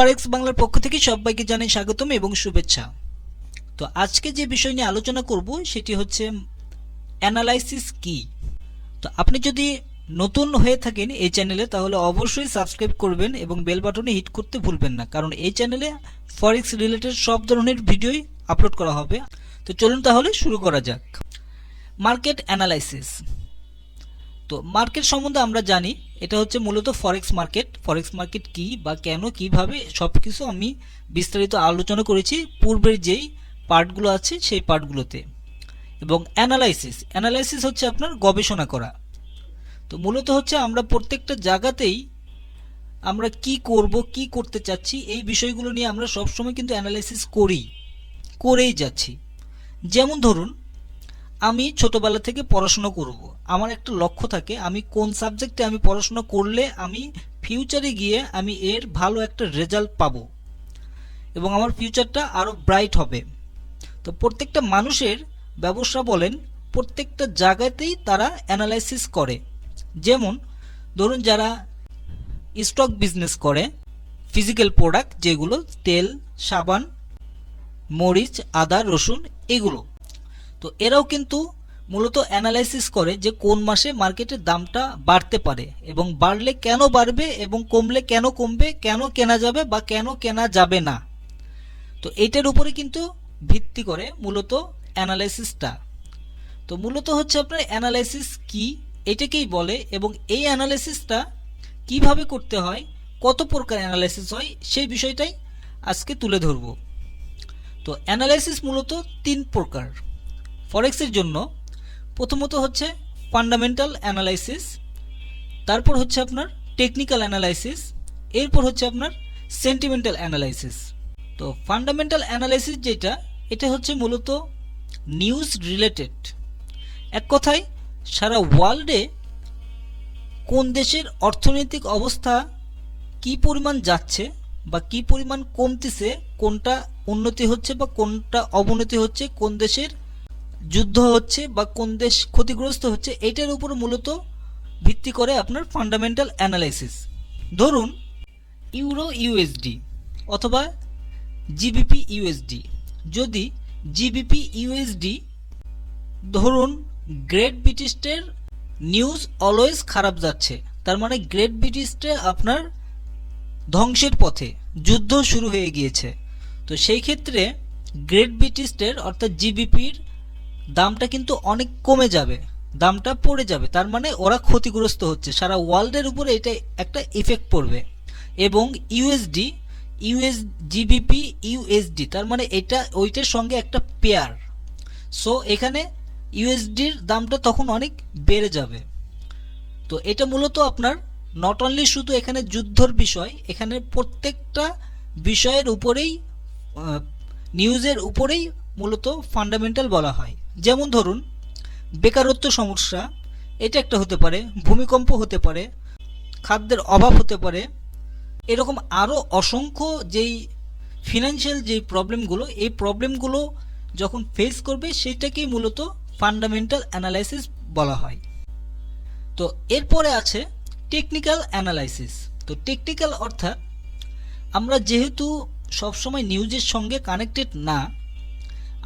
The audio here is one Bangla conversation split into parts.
ফরেক্স বাংলার পক্ষ থেকে সবাইকে জানাই স্বাগতম এবং শুভেচ্ছা। তো আজকে যে বিষয় নিয়ে আলোচনা করব সেটি হচ্ছে অ্যানালাইসিস কি। তো আপনি যদি নতুন হয়ে থাকেন এই চ্যানেলে তাহলে অবশ্যই সাবস্ক্রাইব করবেন এবং বেল বাটনে হিট করতে ভুলবেন না, কারণ এই চ্যানেলে ফরেক্স রিলেটেড সব ধরনের ভিডিওই আপলোড করা হবে। তো চলুন তাহলে শুরু করা যাক। Market analysis. তো মার্কেট সম্বন্ধে আমরা জানি এটা হচ্ছে মূলত ফরেক্স মার্কেট। ফরেক্স মার্কেট কি বা কেন কিভাবে সবকিছু আমি বিস্তারিত আলোচনা করেছি পূর্বের যেই পার্টগুলো আছে সেই পার্টগুলোতে। এবং অ্যানালাইসিস হচ্ছে আপনার গবেষণা করা। তো মূলত হচ্ছে আমরা প্রত্যেকটা জায়গাতেই আমরা কি করব, কি করতে চাচ্ছি, এই বিষয়গুলো নিয়ে আমরা সবসময় কিন্তু অ্যানালাইসিস করেই যাচ্ছি। যেমন ধরুন, আমি ছোটবেলা থেকে পড়াশোনা করব, আমার একটা লক্ষ্য থাকে আমি কোন সাবজেক্টে আমি পড়াশোনা করলে আমি ফিউচারে গিয়ে আমি এর ভালো একটা রেজাল্ট পাবো এবং আমার ফিউচারটা আরও ব্রাইট হবে। তো প্রত্যেকটা মানুষের ব্যবসা বলেন প্রত্যেকটা জায়গাতেই তারা অ্যানালাইসিস করে। যেমন ধরুন, যারা স্টক বিজনেস করে, ফিজিক্যাল প্রোডাক্ট যেগুলো তেল, সাবান, মরিচ, আদা, রসুন এগুলো, তো এরাও কিন্তু মূলত অ্যানালাইসিস করে যে কোন মাসে মার্কেটের দামটা বাড়তে পারে এবং বাড়লে কেন বাড়বে এবং কমলে কেন কমবে, কেন কেনা যাবে বা কেন কেনা যাবে না। তো এইটার উপরে কিন্তু ভিত্তি করে মূলত অ্যানালাইসিসটা। তো মূলত হচ্ছে আপনার অ্যানালাইসিস কি এটাকেই বলে, এবং এই অ্যানালাইসিসটা কিভাবে করতে হয়, কত প্রকার অ্যানালাইসিস হয় সেই বিষয়টাই আজকে তুলে ধরব। তো অ্যানালাইসিস মূলত তিন প্রকার ফরেক্সের জন্য। প্রথমত হচ্ছে ফান্ডামেন্টাল অ্যানালাইসিস, তারপর হচ্ছে আপনার টেকনিক্যাল অ্যানালাইসিস, এরপর হচ্ছে আপনার সেন্টিমেন্টাল অ্যানালাইসিস। তো ফান্ডামেন্টাল অ্যানালাইসিস যেটা, এটা হচ্ছে মূলত নিউজ রিলেটেড। এক কথায় সারা ওয়ার্ল্ডে কোন দেশের অর্থনৈতিক অবস্থা কি পরিমাণ যাচ্ছে বা কি পরিমাণ কমতেছে, কোনটা উন্নতি হচ্ছে বা কোনটা অবনতি হচ্ছে, কোন দেশের যুদ্ধ হচ্ছে বা কোন দেশ ক্ষতিগ্রস্ত হচ্ছে, এটার উপর মূলত ভিত্তি করে আপনার ফান্ডামেন্টাল অ্যানালাইসিস। ধরুন ইউরো ইউএসডি অথবা জিবিপি ইউএসডি। যদি জিবিপি ইউএসডি ধরুন গ্রেট ব্রিটিশের নিউজ অলওয়েজ খারাপ যাচ্ছে, তার মানে গ্রেট ব্রিটিশে আপনার ধ্বংসের পথে, যুদ্ধ শুরু হয়ে গিয়েছে, তো সেই ক্ষেত্রে গ্রেট ব্রিটিশের অর্থাৎ জিবিপির দামটা কিন্তু অনেক কমে যাবে, দামটা পড়ে যাবে, তার মানে ওরা ক্ষতিগ্রস্ত হচ্ছে, সারা ওয়ার্ল্ডের উপরে এটা একটা ইফেক্ট পড়বে। এবং জিবিপি ইউএসডি, তার মানে এটা ওইটার সঙ্গে একটা পেয়ার, সো এখানে ইউএসডির দামটা তখন অনেক বেড়ে যাবে। তো এটা মূলত আপনার নট অনলি শুধু এখানে যুদ্ধর বিষয়, এখানে প্রত্যেকটা বিষয়ের উপরেই, নিউজের উপরেই মূলত ফান্ডামেন্টাল বলা হয়। যেমন ধরুন বেকারত্ব সমস্যা, এটা একটা হতে পারে, ভূমিকম্প হতে পারে, খাদ্যের অভাব হতে পারে, এরকম আরও অসংখ্য যেই ফিনান্সিয়াল যেই প্রবলেমগুলো, এই প্রবলেমগুলো যখন ফেস করবে সেটাকেই মূলত ফান্ডামেন্টাল অ্যানালাইসিস বলা হয়। তো এরপরে আছে টেকনিক্যাল অ্যানালাইসিস। তো টেকনিক্যাল অর্থাৎ আমরা যেহেতু সবসময় নিউজের সঙ্গে কানেক্টেড না,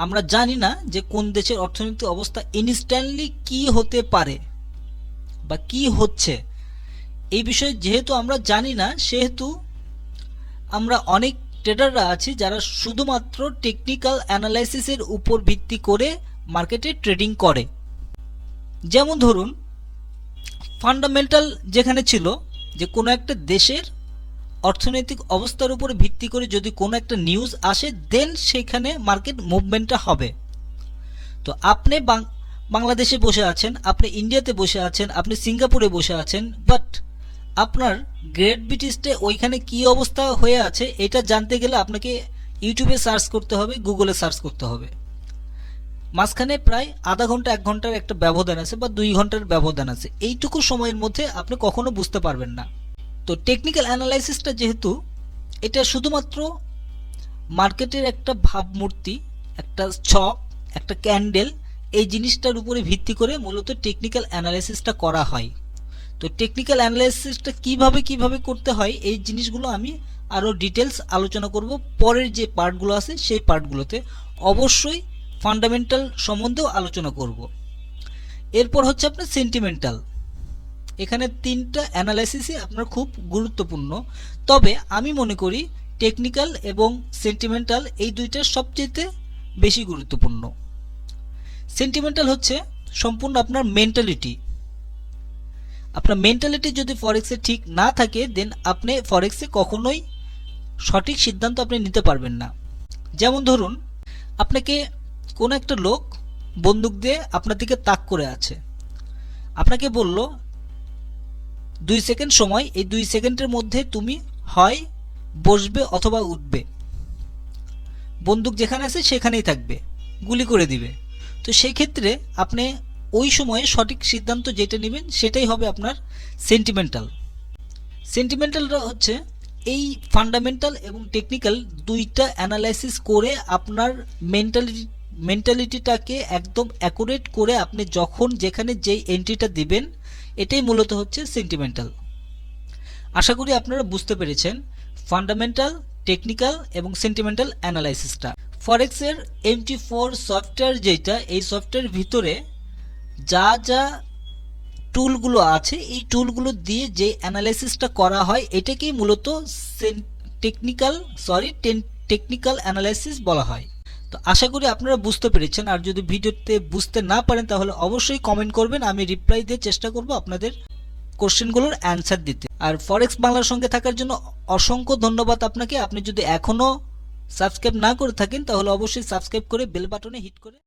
আমরা জানি না যে কোন দেশের অর্থনৈতিক অবস্থা ইনস্ট্যান্টলি কি হতে পারে বা কি হচ্ছে, এই বিষয়ে যেহেতু আমরা জানি না, সেহেতু আমরা অনেক ট্রেডাররা আছি যারা শুধুমাত্র টেকনিক্যাল অ্যানালাইসিসের উপর ভিত্তি করে মার্কেটে ট্রেডিং করে। যেমন ধরুন ফান্ডামেন্টাল যেখানে ছিল যে কোনো একটা দেশের অর্থনৈতিক অবস্থার উপরে ভিত্তি করে যদি কোনো একটা নিউজ আসে, দেন সেখানে মার্কেট মুভমেন্টটা হবে। তো আপনি বাংলাদেশে বসে আছেন, আপনি ইন্ডিয়াতে বসে আছেন, আপনি সিঙ্গাপুরে বসে আছেন, বাট আপনার গ্রেট ব্রিটিশে ওইখানে কি অবস্থা হয়ে আছে এটা জানতে গেলে আপনাকে ইউটিউবে সার্চ করতে হবে, গুগলে সার্চ করতে হবে। মাঝখানে প্রায় আধা ঘন্টা 1 ঘন্টার একটা ব্যবধান আছে বা 2 ঘন্টার ব্যবধান আছে, এইটুকু সময়ের মধ্যে আপনি কখনো বুঝতে পারবেন না। তো টেকনিক্যাল অ্যানালাইসিসটা যেহেতু এটা শুধুমাত্র মার্কেটের একটা ভাবমূর্তি, একটা ছক, একটা ক্যান্ডেল, এই জিনিসটার উপরে ভিত্তি করে মূলত টেকনিক্যাল অ্যানালাইসিসটা করা হয়। তো টেকনিক্যাল অ্যানালাইসিসটা কিভাবে করতে হয় এই জিনিসগুলো আমি আরও ডিটেলস আলোচনা করব পরের যে পার্টগুলো আছে সেই পার্টগুলোতে। অবশ্যই ফান্ডামেন্টাল সম্বন্ধেও আলোচনা করব। এরপর হচ্ছে আপনার সেন্টিমেন্টাল। এখানে তিনটা অ্যানালাইসিসই আপনার খুব গুরুত্বপূর্ণ, তবে আমি মনে করি টেকনিক্যাল এবং সেন্টিমেন্টাল এই দুইটা সবচেয়ে বেশি গুরুত্বপূর্ণ। সেন্টিমেন্টাল হচ্ছে সম্পূর্ণ আপনার মেন্টালিটি। আপনার মেন্টালিটি যদি ফরেক্সে ঠিক না থাকে দেন আপনি ফরেক্সে কখনোই সঠিক সিদ্ধান্ত আপনি নিতে পারবেন না। যেমন ধরুন, আপনাকে কোনো একটা লোক বন্দুক দিয়ে আপনার দিকে তাক করে আছে, আপনাকে বলল 2 সেকেন্ড সময়, এই 2 সেকেন্ডের মধ্যে তুমি হয় বসবে অথবা উঠবে, বন্দুক যেখানে আছে সেখানেই থাকবে, গুলি করে দিবে। তো সেই ক্ষেত্রে আপনি ওই সময়ে সঠিক সিদ্ধান্ত যেটা নেবেন সেটাই হবে আপনার সেন্টিমেন্টাল। সেন্টিমেন্টালটা হচ্ছে এই ফান্ডামেন্টাল এবং টেকনিক্যাল দুইটা অ্যানালাইসিস করে আপনার মেন্টালিটিটাকে একদম অ্যাকুরেট করে আপনি যখন যেখানে যেই এন্ট্রিটা দিবেন, এটাই মূলত হচ্ছে সেন্টিমেন্টাল। আশা করি আপনারা বুঝতে পেরেছেন ফান্ডামেন্টাল, টেকনিক্যাল এবং সেন্টিমেন্টাল অ্যানালাইসিসটা। ফরেক্সের MT4 সফটওয়্যার যেটা, এই সফটওয়্যারের ভিতরে যা যা টুলগুলো আছে এই টুলগুলো দিয়ে যে অ্যানালাইসিসটা করা হয় এটাকেই মূলত টেকনিক্যাল অ্যানালাইসিস বলা হয়। তো আশা করি আপনারা বুঝতে পেরেছেন। আর যদি ভিডিওতে বুঝতে না পারেন তাহলে অবশ্যই কমেন্ট করবেন, আমি রিপ্লাই দিয়ে চেষ্টা করব আপনাদের কোশ্চেনগুলোর অ্যান্সার দিতে। আর ফরেক্স বাংলার সঙ্গে থাকার জন্য অসংখ্য ধন্যবাদ আপনাকে। আপনি যদি এখনও সাবস্ক্রাইব না করে থাকেন তাহলে অবশ্যই সাবস্ক্রাইব করে বেল বাটনে হিট করে